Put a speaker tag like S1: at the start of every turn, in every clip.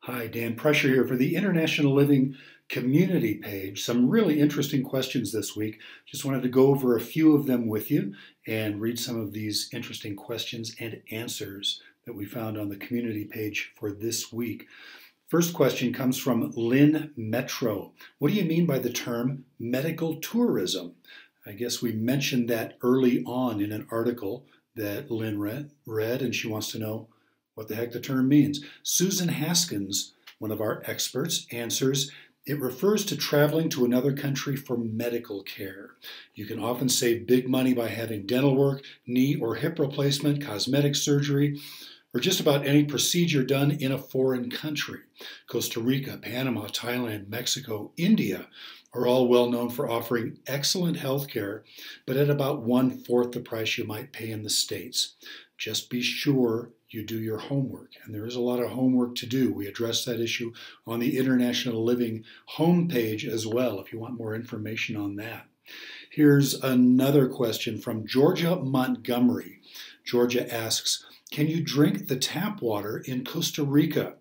S1: Hi, Dan Pressure here for the International Living community page. Some really interesting questions this week. Just wanted to go over a few of them with you and read some of these interesting questions and answers that we found on the community page for this week. First question comes from Lynn Metro. What do you mean by the term medical tourism? I guess we mentioned that early on in an article that Lynn read, and she wants to know what the heck the term means. Susan Haskins, one of our experts, answers, it refers to traveling to another country for medical care. You can often save big money by having dental work, knee or hip replacement, cosmetic surgery, or just about any procedure done in a foreign country. Costa Rica, Panama, Thailand, Mexico, India are all well known for offering excellent health care, but at about 1/4 the price you might pay in the States. Just be sure you do your homework. And there is a lot of homework to do. We address that issue on the International Living homepage as well, if you want more information on that. Here's another question from Georgia Montgomery. Georgia asks, can you drink the tap water in Costa Rica?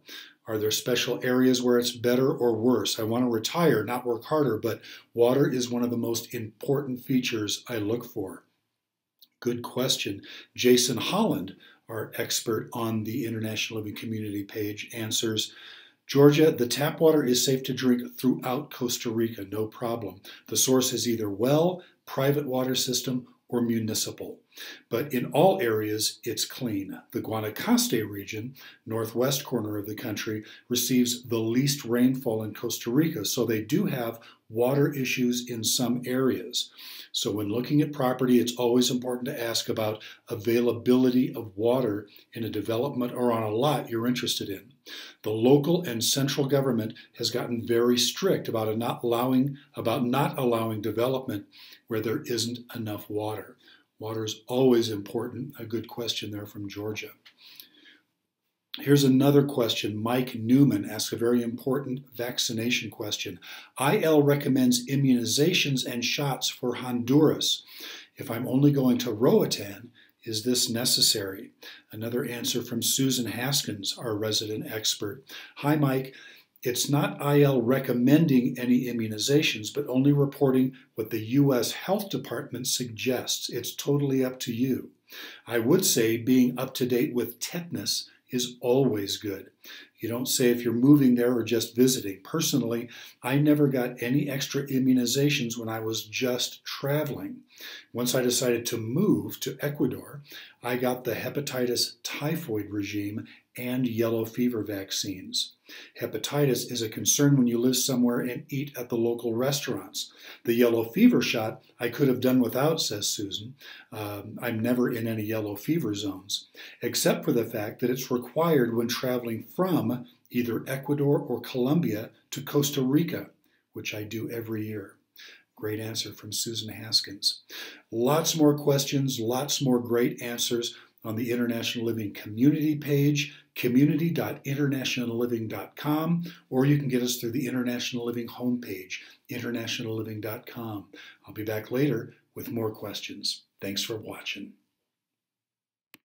S1: Are there special areas where it's better or worse? I want to retire, not work harder, but water is one of the most important features I look for. Good question. Jason Holland, our expert on the International Living Community page, answers, Georgia, the tap water is safe to drink throughout Costa Rica, no problem. The source is either well, private water system, or municipal. But in all areas, it's clean. The Guanacaste region, northwest corner of the country, receives the least rainfall in Costa Rica, so they do have water issues in some areas. So when looking at property, it's always important to ask about availability of water in a development or on a lot you're interested in. The local and central government has gotten very strict about not allowing development where there isn't enough water. Water is always important. A good question there from Georgia. Here's another question. Mike Newman asks a very important vaccination question. IL recommends immunizations and shots for Honduras. If I'm only going to Roatan, is this necessary? Another answer from Susan Haskins, our resident expert. Hi, Mike. It's not IL recommending any immunizations, but only reporting what the U.S. Health Department suggests. It's totally up to you. I would say being up to date with tetanus is always good. You don't say if you're moving there or just visiting. Personally, I never got any extra immunizations when I was just traveling. Once I decided to move to Ecuador, I got the hepatitis typhoid regime and yellow fever vaccines. Hepatitis is a concern when you live somewhere and eat at the local restaurants. The yellow fever shot I could have done without, says Susan. I'm never in any yellow fever zones, except for the fact that it's required when traveling from either Ecuador or Colombia to Costa Rica, which I do every year. Great answer from Susan Haskins. Lots more questions, lots more great answers on the International Living community page, community.internationalliving.com, or you can get us through the International Living homepage, internationalliving.com. I'll be back later with more questions. Thanks for watching.